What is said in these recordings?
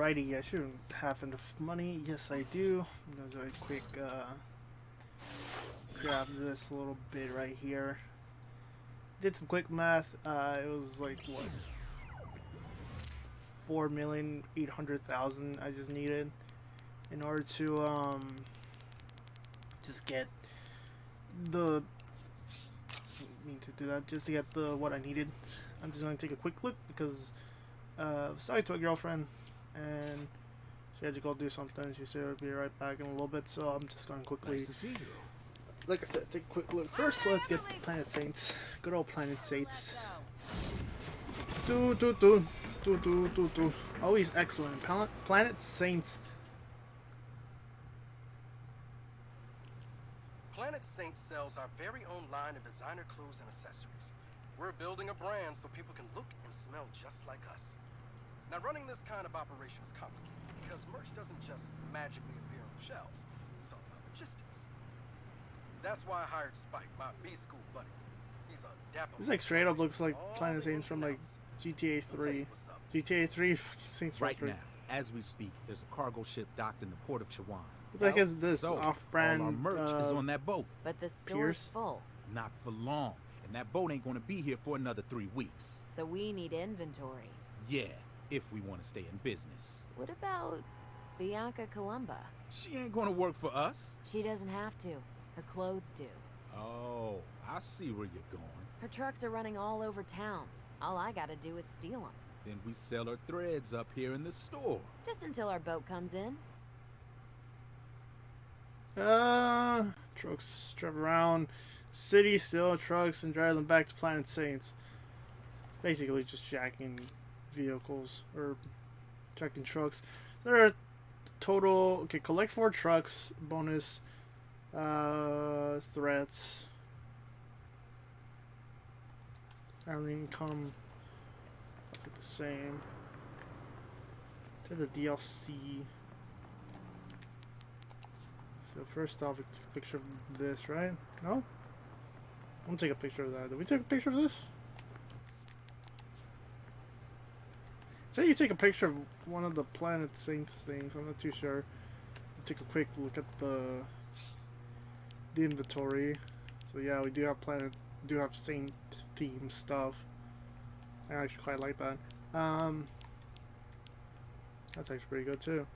Alrighty, I shouldn't have enough money. Yes, I do. I'm gonna do a quick grab this little bit right here. Did some quick math. It was like what, 4,800,000 I just needed in order to just get the need to do that just to get the what I needed. I'm just gonna take a quick look because sorry to my girlfriend and she had to go do something. She said I'd be right back in a little bit, so I'm just gonna quickly. Nice to see you. Like I said, take a quick look. First, let's get Planet Saints. Good old Planet Saints. Do. Always excellent. Planet Saints. Planet Saint sells our very own line of designer clothes and accessories. We're building a brand so people can look and smell just like us. Now, running this kind of operation is complicated because merch doesn't just magically appear on the shelves. It's all about logistics. That's why I hired Spike, my B-school buddy. He's a dapper. This like straight up looks like Planet Saints from like GTA 3. GTA 3 Saints Right Row. now, as we speak, there's a cargo ship docked in the port of Chawan. It's like it's this off-brand. All our merch is on that boat. But the store's Pierce? full. Not for long. And that boat ain't gonna be here for another 3 weeks. So we need inventory. Yeah, if we want to stay in business. What about Bianca Columba? She ain't gonna work for us. She doesn't have to. Her clothes do. Oh, I see where you're going. Her trucks are running all over town. All I gotta do is steal them. Then we sell her threads up here in the store. Just until our boat comes in. Trucks drive around city, steal trucks, and drive them back to Planet Saints. It's basically just jacking vehicles or jacking trucks. There are total. Okay, collect 4 trucks. Bonus. Threats. Everything come the same. To the DLC. So first off, we take a picture of this, right? No? I'm gonna take a picture of that. Did we take a picture of this? Say you take a picture of one of the Planet Saints things. I'm not too sure. Take a quick look at the inventory. So yeah, we do have Saint theme stuff. I actually quite like that. That's actually pretty good too.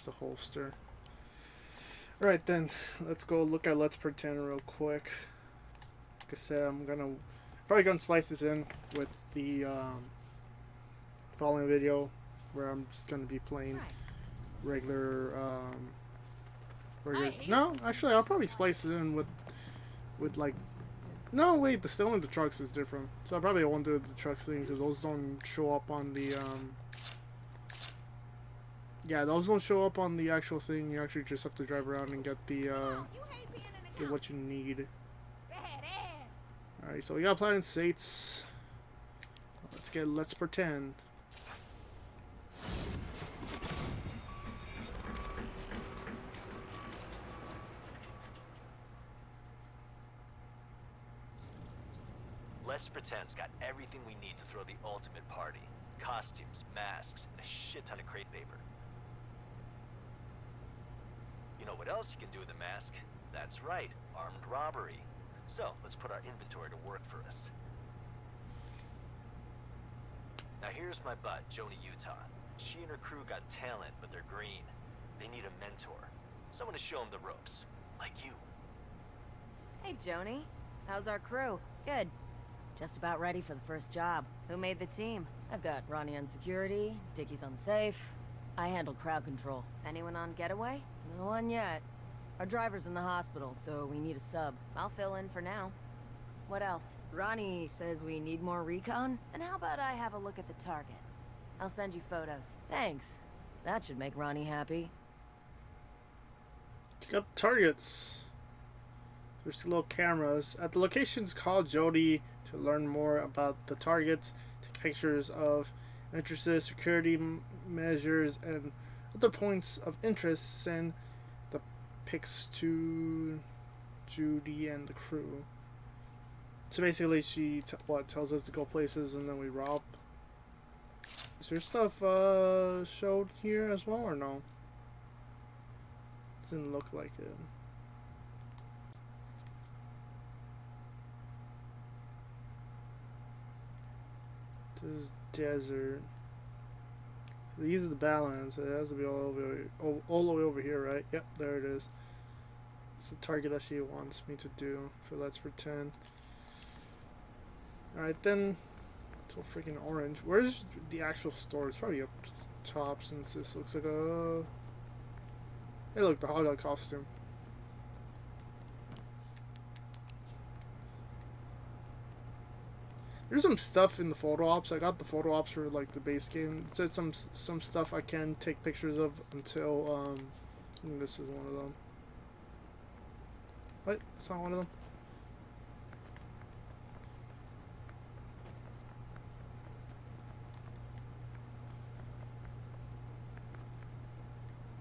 The holster. Alright then, let's go look at Let's Pretend real quick. Like I said, I'm probably gonna splice this in with the following video where I'm just gonna be playing regular no, actually I'll probably splice it in with like no wait, the stealing the trucks is different. So I probably won't do the trucks thing because those don't show up on the yeah, those don't show up on the actual thing. You actually just have to drive around and get the get what you need. Alright, so we got Planet Saints. Let's pretend. Let's Pretend's got everything we need to throw the ultimate party. Costumes, masks, and a shit ton of crate paper. You know what else you can do with a mask? That's right, armed robbery. So, let's put our inventory to work for us. Now here's my bud, Joni Utah. She and her crew got talent, but they're green. They need a mentor. Someone to show them the ropes. Like you. Hey, Joni. How's our crew? Good. Just about ready for the first job. Who made the team? I've got Ronnie on security, Dickie's on safe. I handle crowd control. Anyone on getaway? No one yet. Our driver's in the hospital, so we need a sub. I'll fill in for now. What else? Ronnie says we need more recon. And how about I have a look at the target? I'll send you photos. Thanks. That should make Ronnie happy. Check out targets. There's 2 little cameras. At the locations, call Jody to learn more about the targets. Take pictures of entrances, security measures, and other points of interest. Send the pics to Judy and the crew. So basically, she tells us to go places, and then we rob. Is there stuff showed here as well, or no? Doesn't look like it. This is desert. These are the Badlands. It has to be all the way over here, right? Yep, there it is. It's the target that she wants me to do for Let's Pretend. Alright then. So freaking orange. Where's the actual store? It's probably up top since this looks like a... Hey look, the hot dog costume. There's some stuff in the photo ops. I got the photo ops for like the base game. It said some stuff I can take pictures of until I think this is one of them. What? It's not one of them.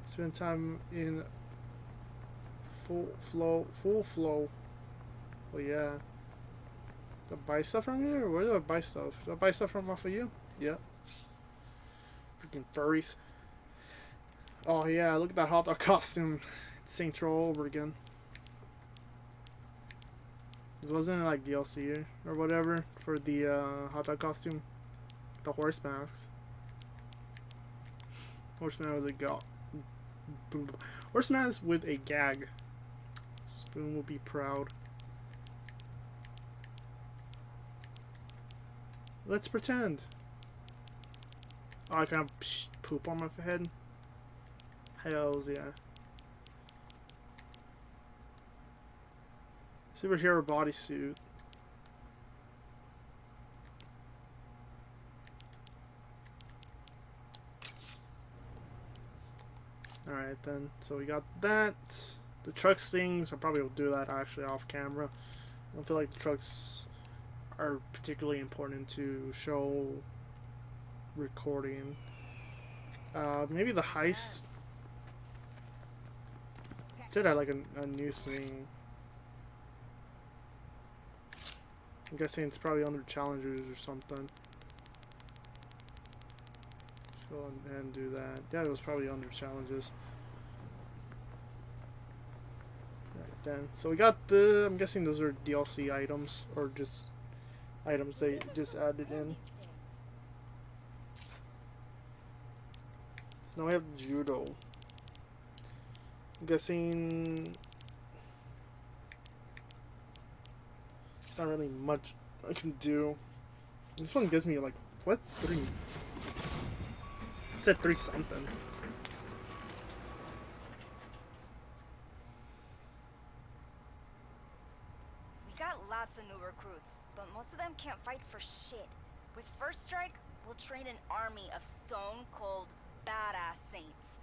Spend time in full flow. Oh yeah. Do I buy stuff from you, or where do I buy stuff? Do I buy stuff from off of you? Yeah. Freaking furries. Oh yeah, look at that hot dog costume. It's Saints Row all over again. It wasn't like DLC or whatever for the hot dog costume. The horse masks. Horseman with a horseman is with a gag. Spoon will be proud. Let's pretend. Oh, I can poop on my head. Hells yeah. Superhero bodysuit. Alright then, so we got that. The trucks things, I probably will do that actually off camera. I don't feel like the trucks are particularly important to show recording. Maybe the heist. Did I like a new thing? I'm guessing it's probably under challenges or something. Let's go ahead and do that. Yeah, it was probably under challenges. Right then. So we got the, I'm guessing those are DLC items or just items they just added in. So now we have judo. I'm guessing it's not really much I can do. This one gives me like, what? 3? It said 3 something. We got lots of new recruits, but most of them can't fight for shit. With First Strike, we'll train an army of stone-cold, badass saints.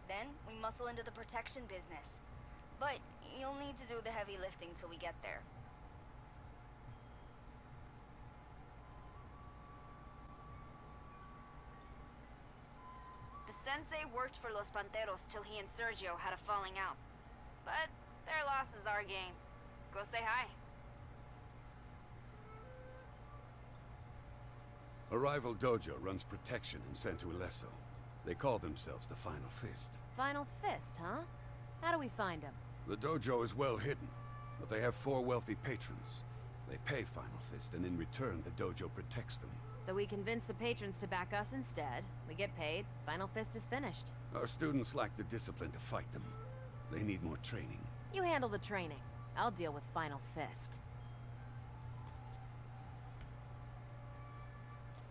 Then, we muscle into the protection business. But you'll need to do the heavy lifting till we get there. The sensei worked for Los Panteros till he and Sergio had a falling out. But their loss is our game. Go say hi. A rival dojo runs protection in Santo Ileso. They call themselves the Final Fist. Final Fist, huh? How do we find him? The dojo is well hidden, but they have 4 wealthy patrons. They pay Final Fist, and in return, the dojo protects them. So we convince the patrons to back us instead. We get paid. Final Fist is finished. Our students lack the discipline to fight them. They need more training. You handle the training. I'll deal with Final Fist.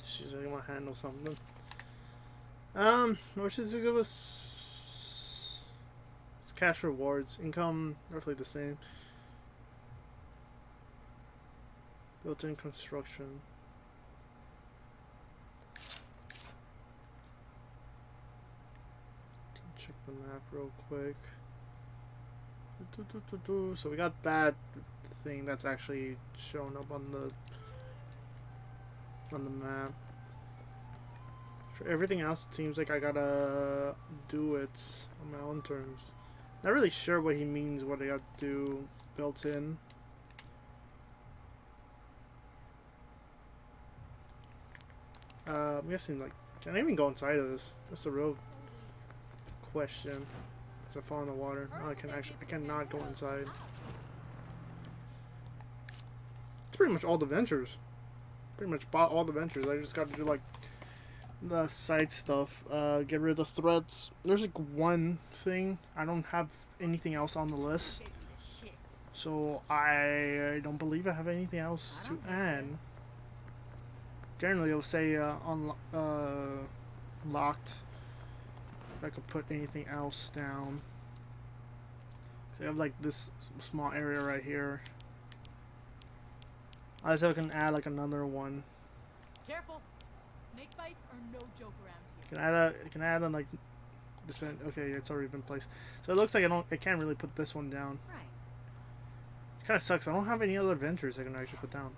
She's like, I want to handle something. What should this give us? It's cash rewards. Income, roughly the same. Built-in construction. Check the map real quick. So we got that thing that's actually shown up on the map. For everything else, it seems like I gotta do it on my own terms. Not really sure what he means, what I gotta do built in. I'm guessing, like, can I even go inside of this? That's a real question. As I fall in the water. No, I cannot go inside. It's pretty much all the ventures. Pretty much bought all the ventures. I just got to do, like, the side stuff. Get rid of the threats. There's, like, one thing. I don't have anything else on the list. So, I don't believe I have anything else to add. Generally, it'll say, locked. If I could put anything else down. So I have, like, this small area right here. I also can add, like, another one. Careful. Snake bites are no joke around here. Can I add on, like, this one? Okay, it's already been placed. So it looks like I can't really put this one down. Right. It kind of sucks. I don't have any other adventures I can actually put down.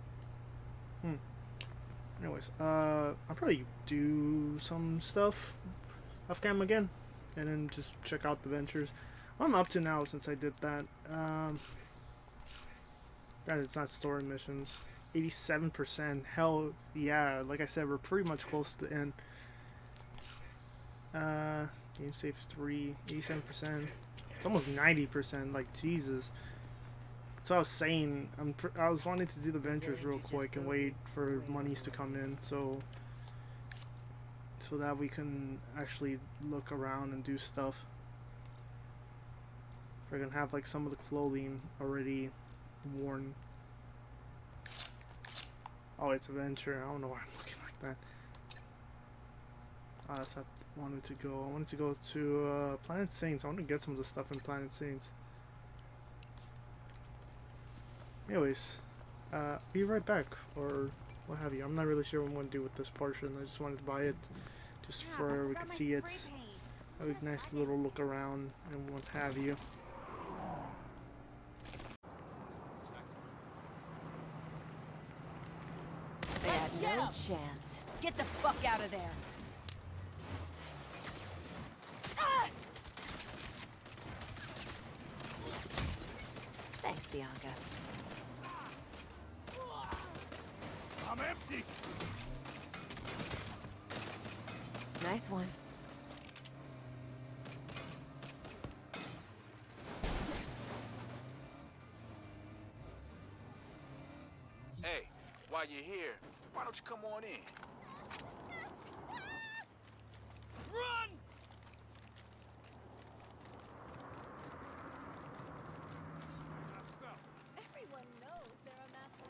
Anyways, I'll probably do some stuff off cam again, and then just check out the ventures. What I'm up to now since I did that. Guys, it's not story missions. 87%. Hell yeah! Like I said, we're pretty much close to the end. Game saves 3. 87%. It's almost 90%. Like Jesus. So I was saying, I was wanting to do the ventures real quick and wait for monies to come in, so that we can actually look around and do stuff. If I can have like some of the clothing already worn. Oh, it's a venture. I don't know why I'm looking like that. That's not I wanted to go. I wanted to go to Planet Saints. I want to get some of the stuff in Planet Saints. Anyways, be right back, or what have you. I'm not really sure what I'm going to do with this portion. I just wanted to buy it, just for we can see it. Have a nice little look around, and what have you. They had no chance. Get the fuck out of there. Thanks, Bianca. I'm empty. Nice one. Hey, while you're here, why don't you come on in? Run! Everyone knows they're a master.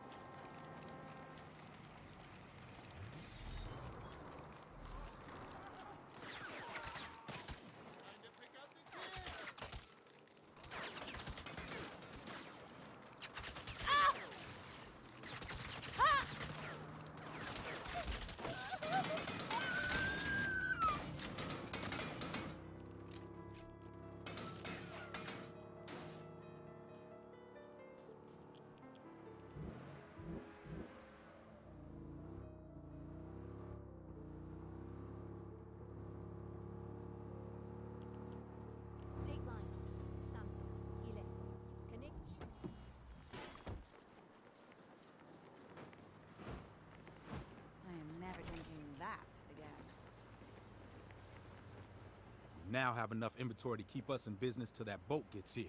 Now have enough inventory to keep us in business till that boat gets here.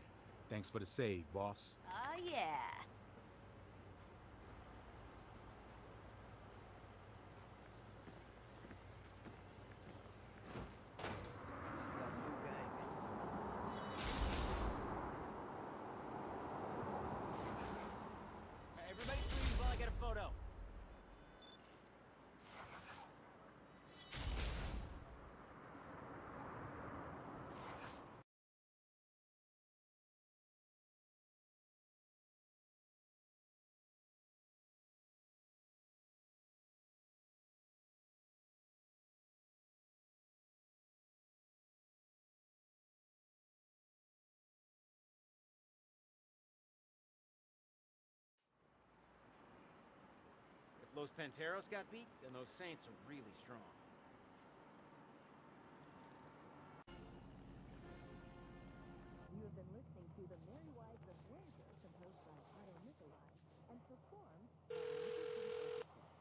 Thanks for the save, boss. Yeah. Everybody freeze while I get a photo. If Los Panteros got beat, then those Saints are really strong. You have been listening to The Merry Wives of Windsor, composed by Otto Nicolai, and performed by Nicholson Overton.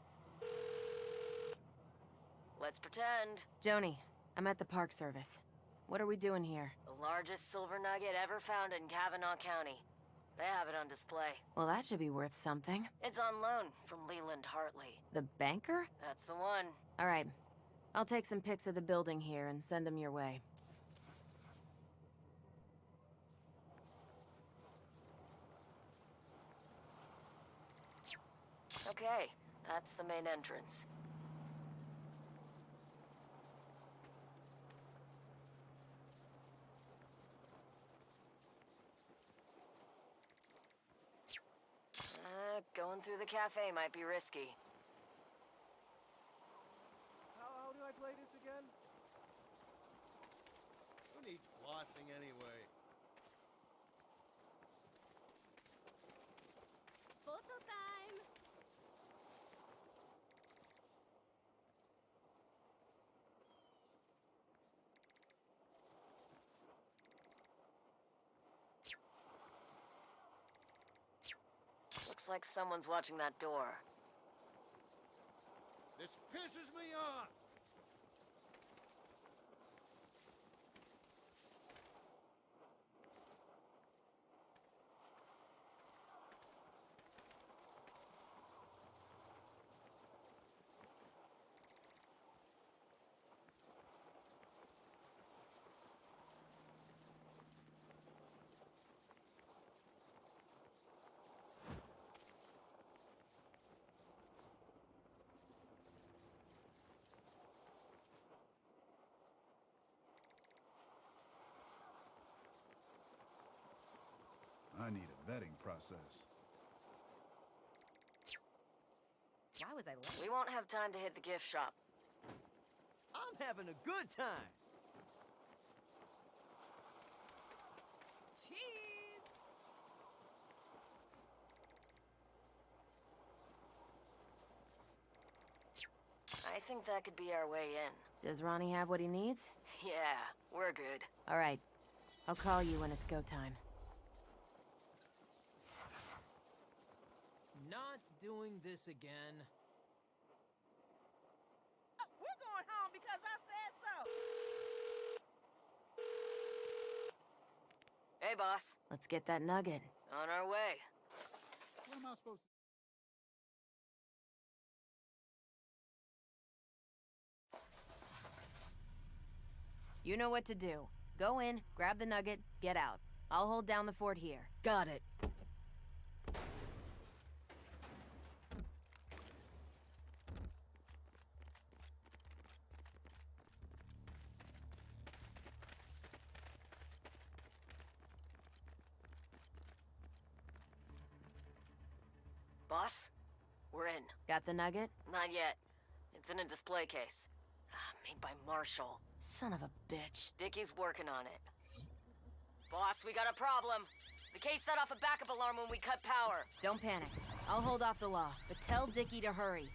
Let's pretend. Joni, I'm at the Park Service. What are we doing here? The largest silver nugget ever found in Kavanaugh County. They have it on display. Well, that should be worth something. It's on loan from Leland Hartley. The banker? That's the one. All right. I'll take some pics of the building here and send them your way. Okay, that's the main entrance. Going through the cafe might be risky. How do I play this again? Who needs flossing anyway? Photo time! Looks like someone's watching that door. This pisses me off! I need a vetting process. Why was I late? We won't have time to hit the gift shop. I'm having a good time! Cheese! I think that could be our way in. Does Ronnie have what he needs? Yeah, we're good. All right. I'll call you when it's go time. Not doing this again. We're going home because I said so. Hey, boss. Let's get that nugget. On our way. What am I supposed to... You know what to do. Go in, grab the nugget, get out. I'll hold down the fort here. Got it. Boss, we're in. Got the nugget? Not yet. It's in a display case. Made by Marshall. Son of a bitch. Dickie's working on it. Boss, we got a problem. The case set off a backup alarm when we cut power. Don't panic. I'll hold off the law, but tell Dickie to hurry.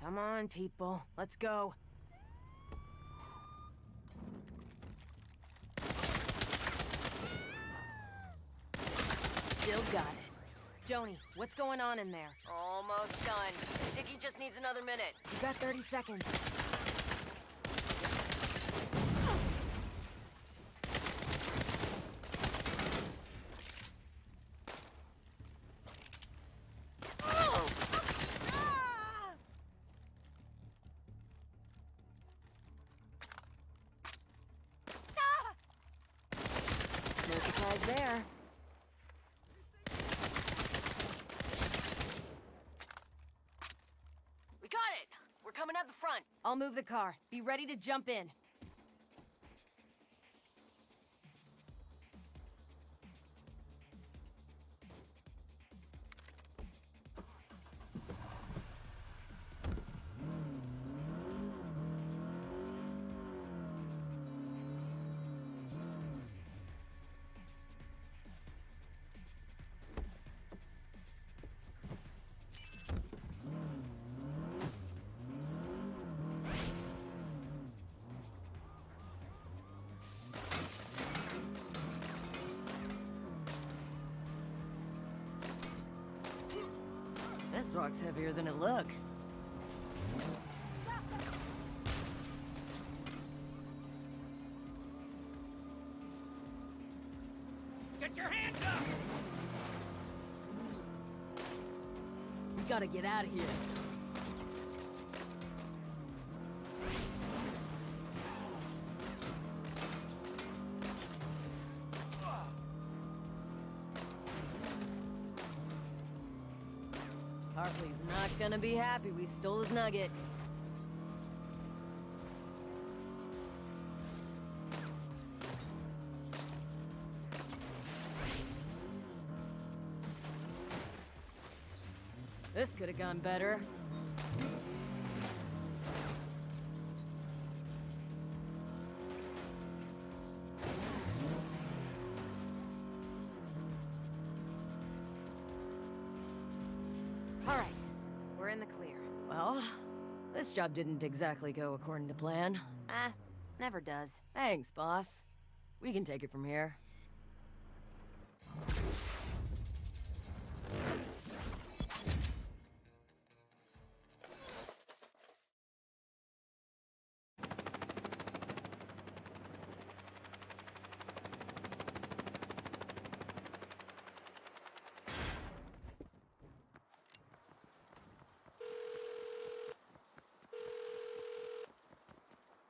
Come on, people. Let's go. Still got it. Joni, what's going on in there? Almost done. Dickie just needs another minute. You got 30 seconds. No surprise there. We got it! We're coming out the front. I'll move the car. Be ready to jump in. This rock's heavier than it looks. gotta get out of here. Hartley's not gonna be happy we stole his nugget. This could have gone better. All right, we're in the clear. Well, this job didn't exactly go according to plan. Never does. Thanks, boss. We can take it from here.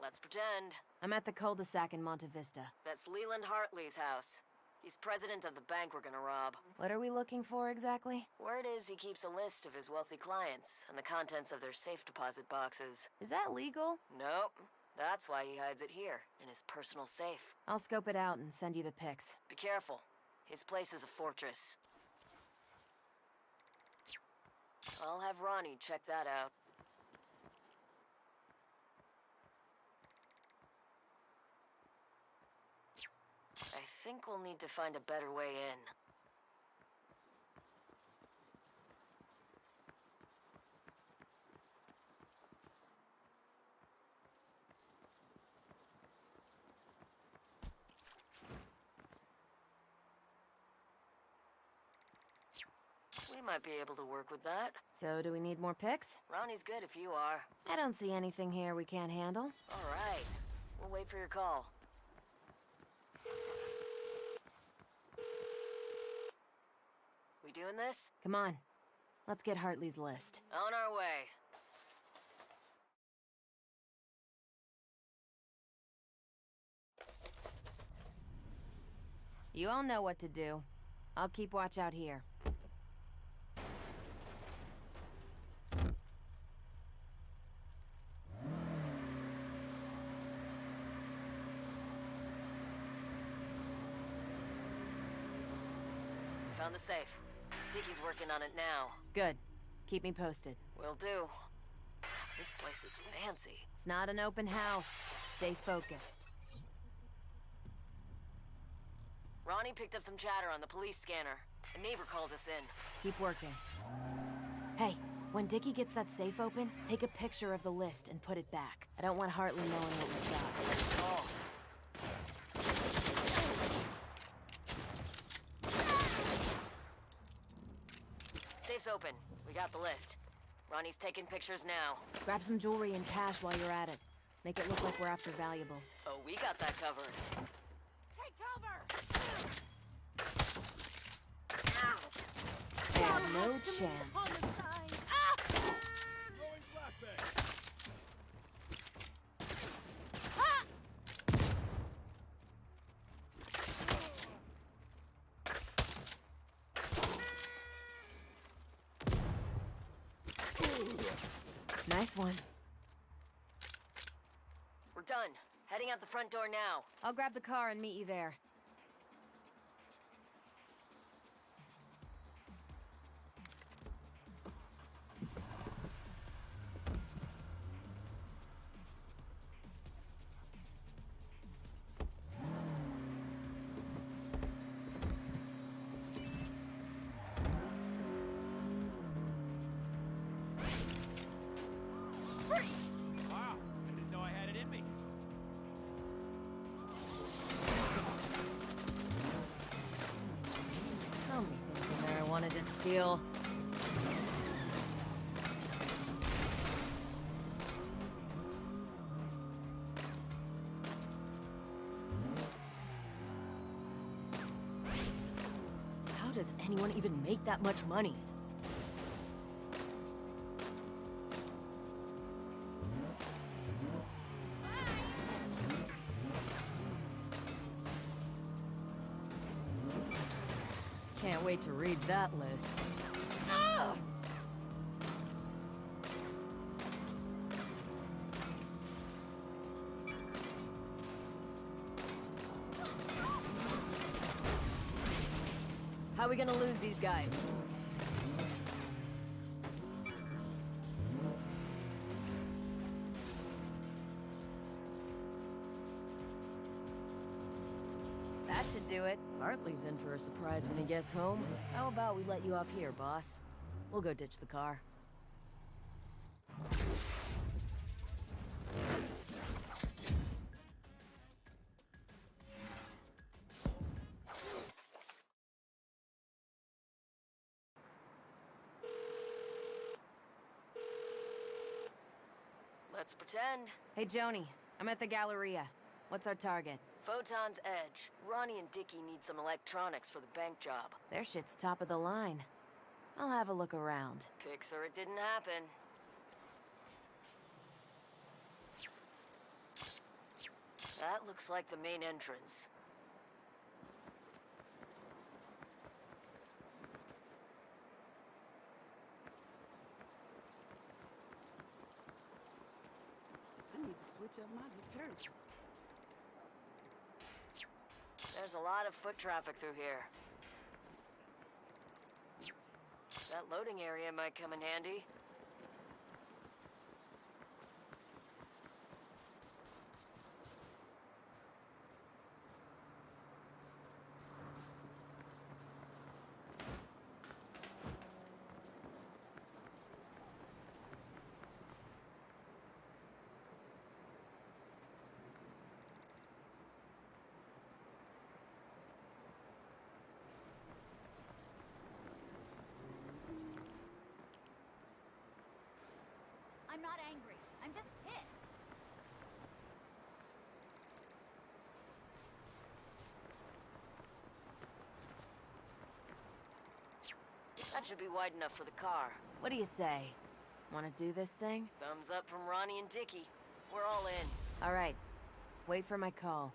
Let's pretend. I'm at the cul-de-sac in Monte Vista. That's Leland Hartley's house. He's president of the bank we're gonna rob. What are we looking for exactly? Word is he keeps a list of his wealthy clients and the contents of their safe deposit boxes. Is that legal? Nope. That's why he hides it here, in his personal safe. I'll scope it out and send you the pics. Be careful. His place is a fortress. I'll have Ronnie check that out. I think we'll need to find a better way in. We might be able to work with that. So, do we need more pics? Ronnie's good if you are. I don't see anything here we can't handle. All right. We'll wait for your call. We doing this? Come on. Let's get Hartley's list. On our way. You all know what to do. I'll keep watch out here. Found the safe. Dickie's working on it now. Good. Keep me posted. Will do. This place is fancy. It's not an open house. Stay focused. Ronnie picked up some chatter on the police scanner. A neighbor called us in. Keep working. Hey, when Dickie gets that safe open, take a picture of the list and put it back. I don't want Hartley knowing what we've got. Oh. Safe's open. We got the list. Ronnie's taking pictures now. Grab some jewelry and cash while you're at it. Make it look like we're after valuables. Oh, we got that covered. Take cover! They have no chance. Throwing flashbang. Nice one. We're done. Heading out the front door now. I'll grab the car and meet you there. Wow, I didn't know I had it in me. So many things in there I wanted to steal. How does anyone even make that much money? Can't wait to read that list. Ah! How are we gonna lose these guys? That should do it. Hartley's in for a surprise when he gets home. How about we let you off here, boss? We'll go ditch the car. Let's pretend. Hey, Joni. I'm at the Galleria. What's our target? Photon's Edge. Ronnie and Dickie need some electronics for the bank job. Their shit's top of the line. I'll have a look around. Pix or it didn't happen. That looks like the main entrance. I need to switch up my detergent. There's a lot of foot traffic through here. That loading area might come in handy. I'm not angry. I'm just pissed. That should be wide enough for the car. What do you say? Want to do this thing? Thumbs up from Ronnie and Dickie. We're all in. All right. Wait for my call.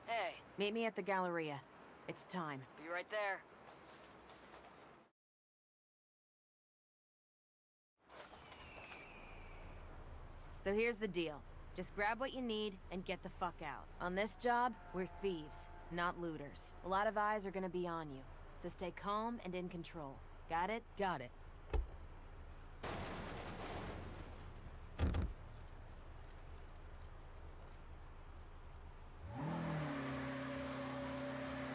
Hey. Meet me at the Galleria. It's time. Be right there. So here's the deal. Just grab what you need and get the fuck out. On this job, we're thieves, not looters. A lot of eyes are gonna be on you, so stay calm and in control. Got it? Got it.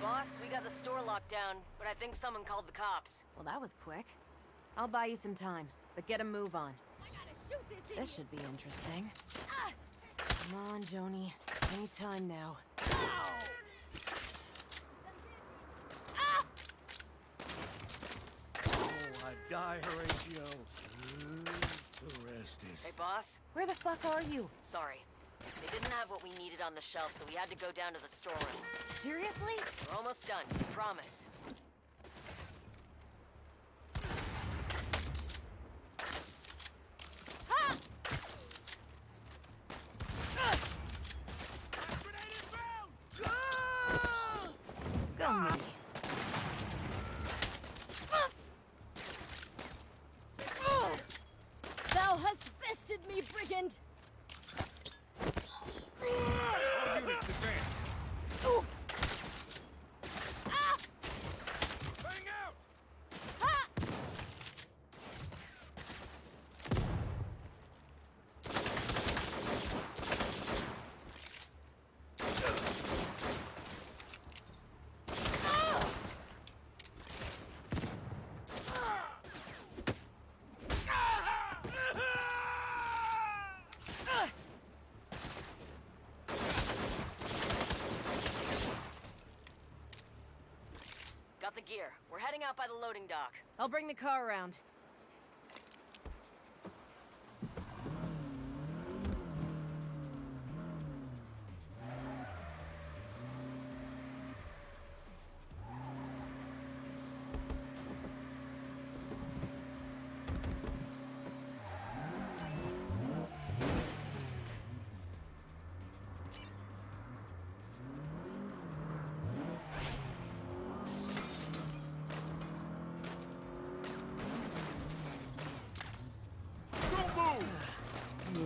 Boss, we got the store locked down, but I think someone called the cops. Well, that was quick. I'll buy you some time, but get a move on. I gotta shoot this idiot. This should be interesting. Ah! Come on, Joni. Any time now. Ow! Ah! Oh, a die, Horatio. The rest is... Hey, boss? Where the fuck are you? Sorry. They didn't have what we needed on the shelf, so we had to go down to the storeroom. Seriously? We're almost done. Promise. Ha! Go me. Thou hast bested me, brigand! All units advance. Ooh! Ah! Bang out! Ha! Got the gear. We're heading out by the loading dock. I'll bring the car around.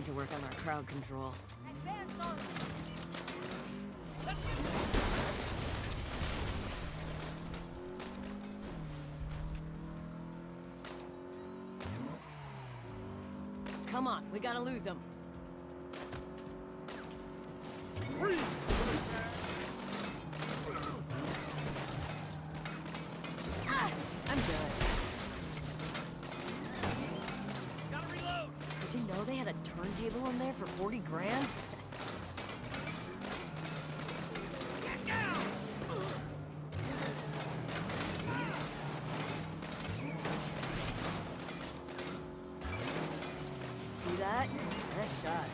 to work on our crowd control. Come on, we gotta lose him. I'm good. Gotta reload! Did you know they had a turntable in there for 40 grand? Get down! See that? Nice shot.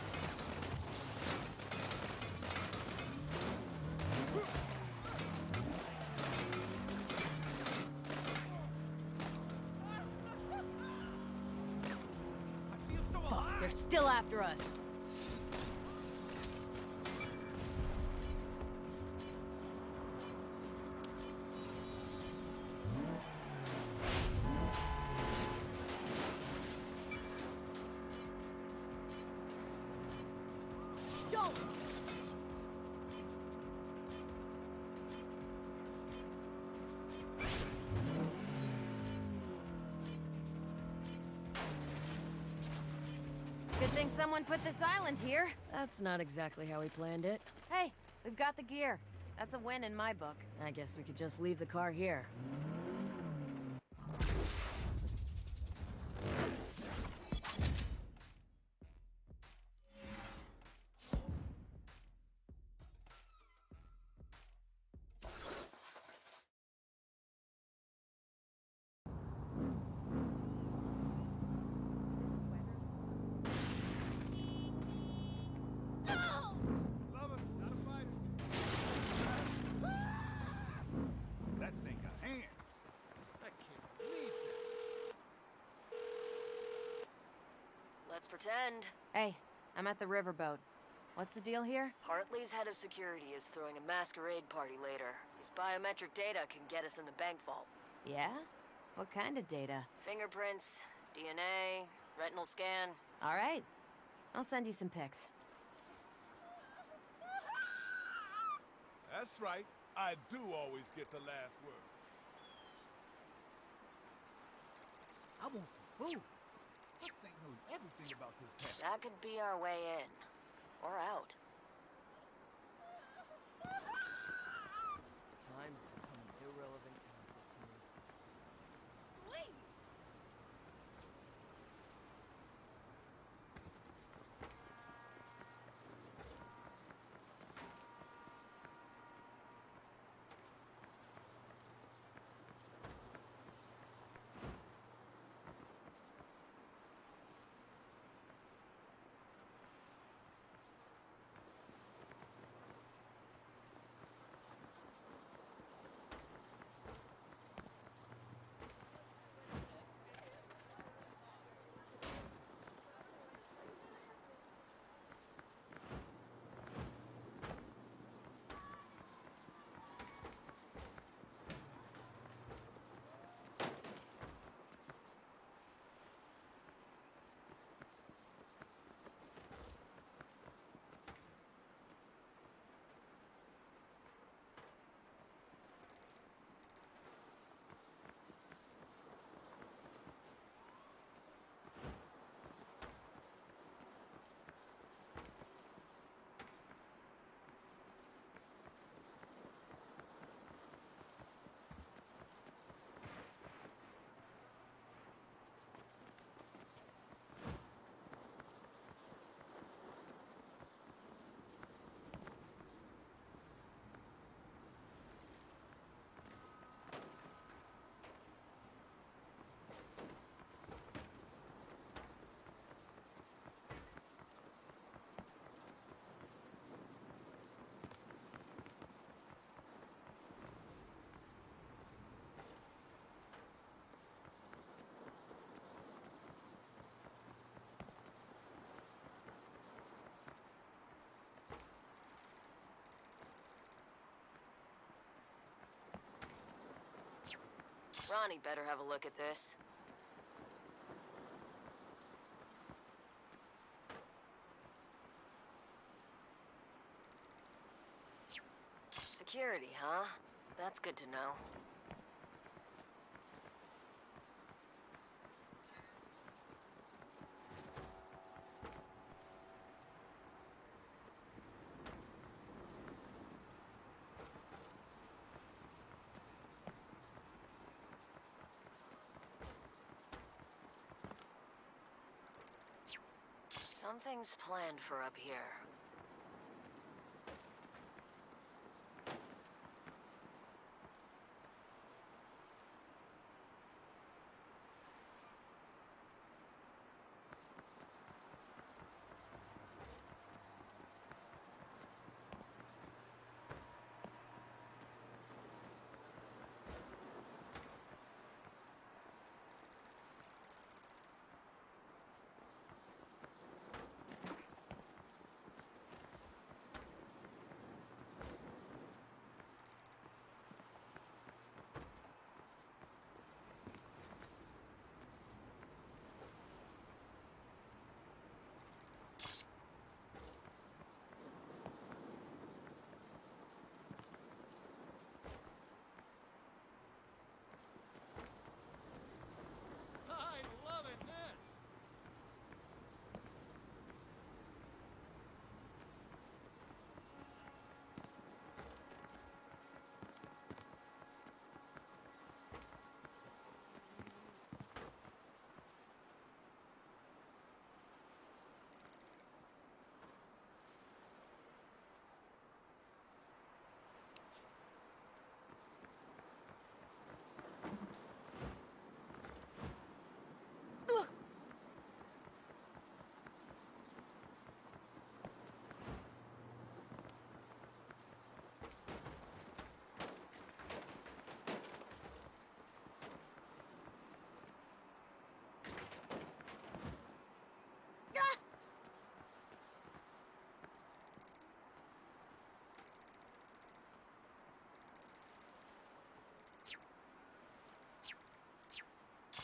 Fuck, they're still after us. Good thing someone put this island here. That's not exactly how we planned it. Hey, we've got the gear. That's a win in my book. I guess we could just leave the car here. That thing got hands. I can't believe this. Let's pretend. Hey, I'm at the riverboat. What's the deal here? Hartley's head of security is throwing a masquerade party later. His biometric data can get us in the bank vault. Yeah? What kind of data? Fingerprints, DNA, retinal scan. All right. I'll send you some pics. That's right. I do always get the last word. I want some food. Let's ain't know everything about this town. That could be our way in. Or out. Time's become an irrelevant concept to me. Wait! Ronnie better have a look at this. security, huh? That's good to know. Something's planned for up here.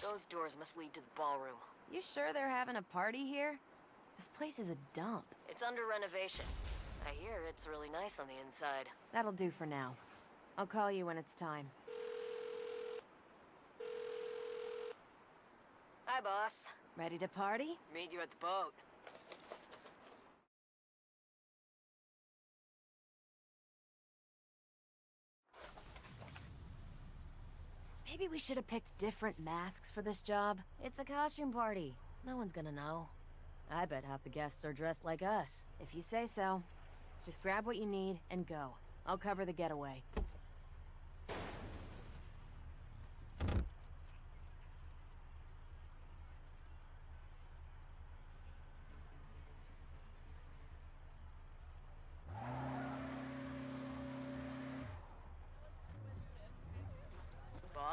Those doors must lead to the ballroom. You sure they're having a party here? This place is a dump. It's under renovation. I hear it's really nice on the inside. That'll do for now. I'll call you when it's time. Hi, boss. Ready to party? Meet you at the boat. Maybe we should have picked different masks for this job. It's a costume party. No one's gonna know. I bet half the guests are dressed like us. If you say so. Just grab what you need and go. I'll cover the getaway.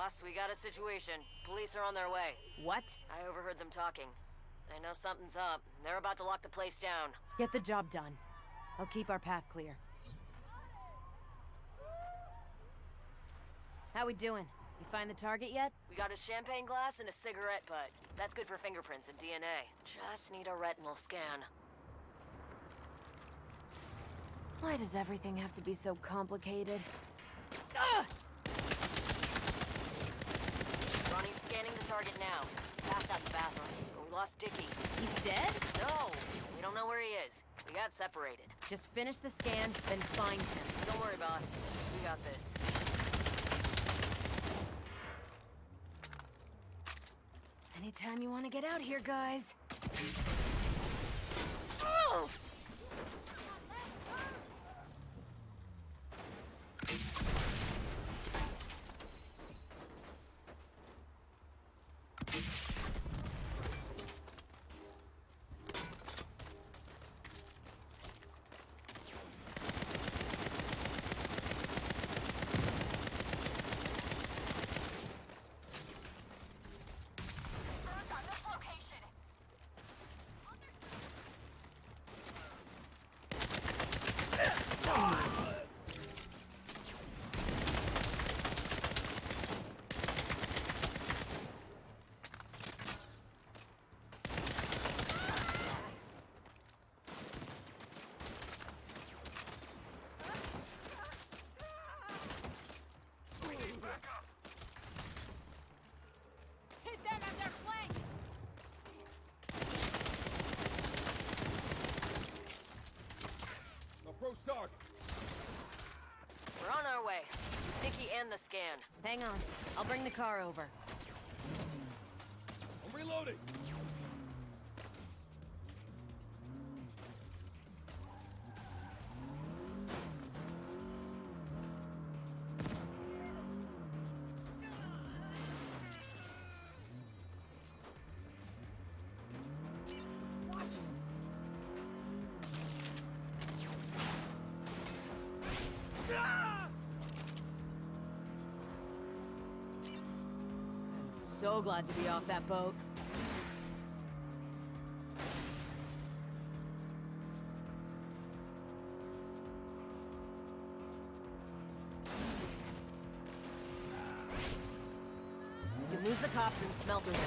Boss, we got a situation. Police are on their way. What? I overheard them talking. I know something's up. They're about to lock the place down. Get the job done. I'll keep our path clear. How we doing? You find the target yet? We got a champagne glass and a cigarette butt. That's good for fingerprints and DNA. Just need a retinal scan. Why does everything have to be so complicated? Ugh! Ronnie's scanning the target now. Passed out the bathroom. But we lost Dickie. He's dead? No! We don't know where he is. We got separated. Just finish the scan, then find him. Don't worry, boss. We got this. Anytime you want to get out here, guys. Oh! a scan. Hang on. I'll bring the car over. I'm reloading! So glad to be off that boat. You lose the cops in Smelter Zone.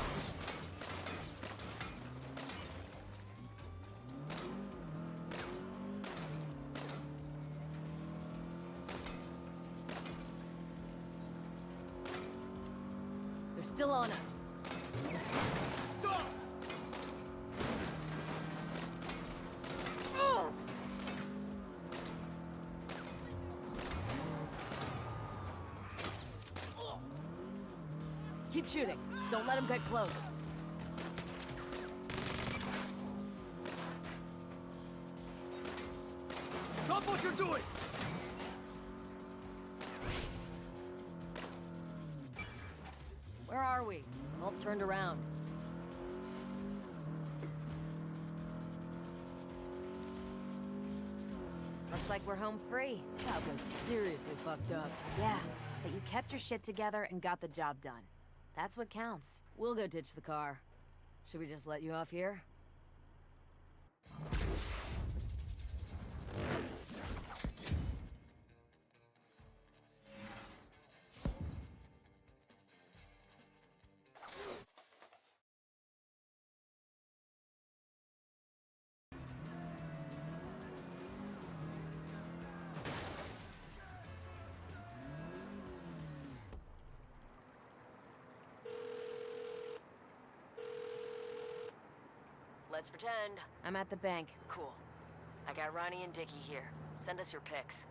They're still on us. Stop! Oh! Keep shooting. Don't let them get close. Stop what you're doing! Where are we? All turned around. Looks like we're home free. That was seriously fucked up. Yeah, but you kept your shit together and got the job done. That's what counts. We'll go ditch the car. Should we just let you off here? Let's pretend. I'm at the bank. Cool. I got Ronnie and Dickie here. Send us your pics.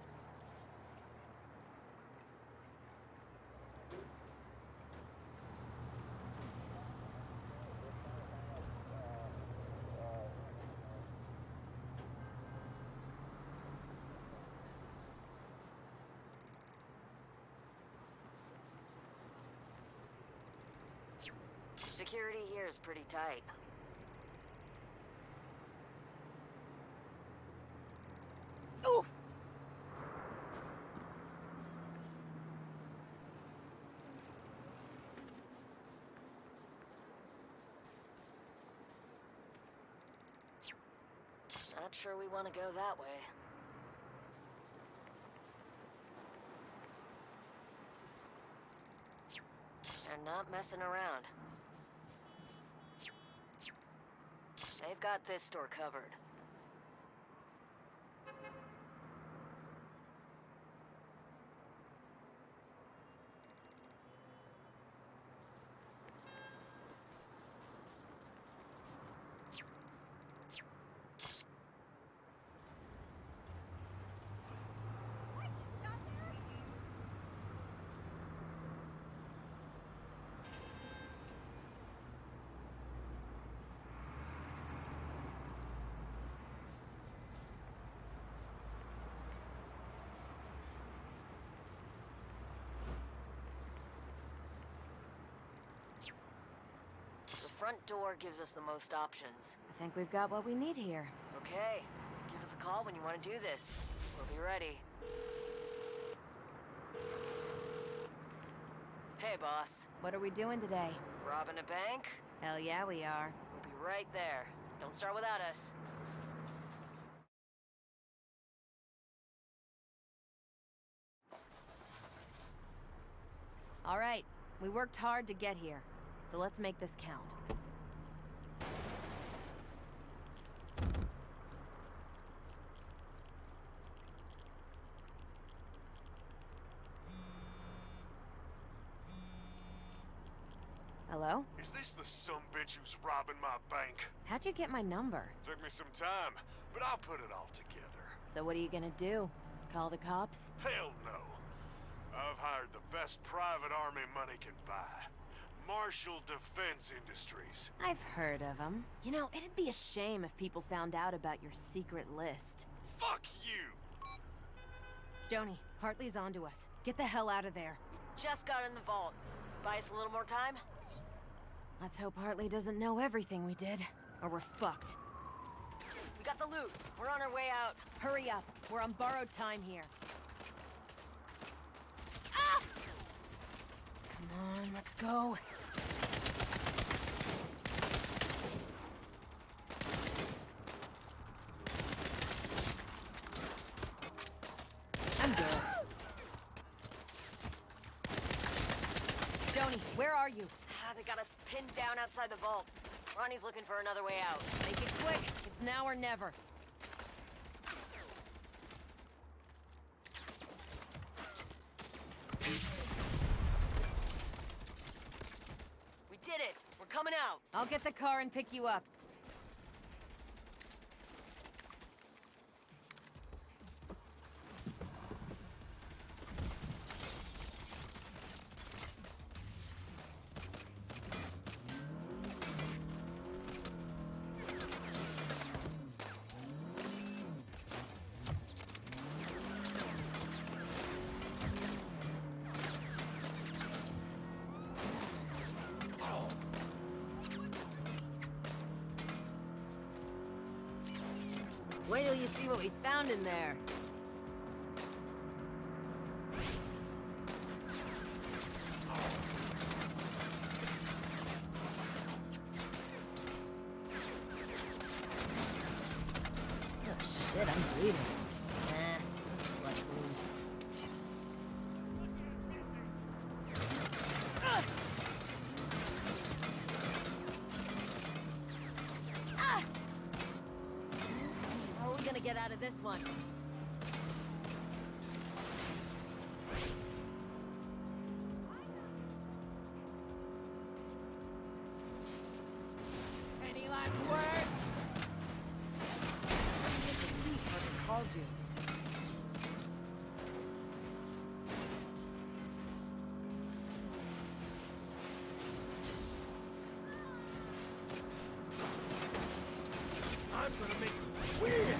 Security here is pretty tight. Oof! Not sure we want to go that way. They're not messing around. They've got this store covered. The front door gives us the most options. I think we've got what we need here. Okay. Give us a call when you want to do this. We'll be ready. Hey, boss. What are we doing today? Robbing a bank? Hell yeah, we are. We'll be right there. Don't start without us. All right. We worked hard to get here. So let's make this count. Hello? Is this the sumbitch who's robbing my bank? How'd you get my number? Took me some time, but I'll put it all together. So what are you gonna do? Call the cops? Hell no. I've hired the best private army money can buy. Marshall Defense Industries. I've heard of them. You know, it'd be a shame if people found out about your secret list. Fuck you! Joni, Hartley's onto us. Get the hell out of there. Just got in the vault. Buy us a little more time? Let's hope Hartley doesn't know everything we did, or we're fucked. We got the loot. We're on our way out. Hurry up. We're on borrowed time here. Ah! Come on, let's go. I'm good. Joni, where are you? They got us pinned down outside the vault. Ronnie's looking for another way out. Make it quick. It's now or never. We did it! We're coming out! I'll get the car and pick you up. Wait till you see what we found in there. Oh shit, I'm bleeding. This is like food. How are we gonna get out of this one? Any last word? Fucking called you. I'm gonna make you weird.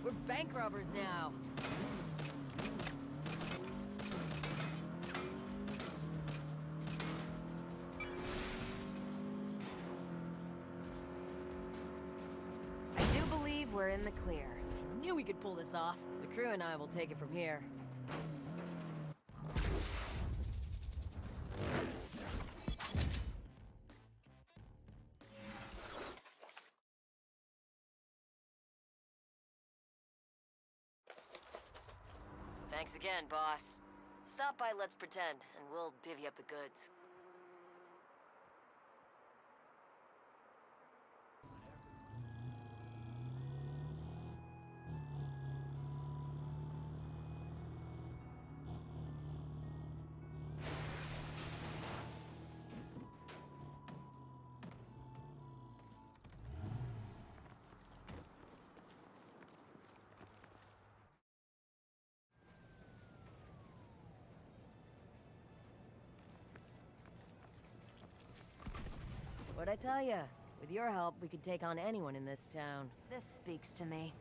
We're bank robbers now. I do believe we're in the clear. I knew we could pull this off. The crew and I will take it from here. Thanks again, boss. Stop by Let's Pretend, and we'll divvy up the goods. What'd I tell ya? With your help, we could take on anyone in this town. This speaks to me.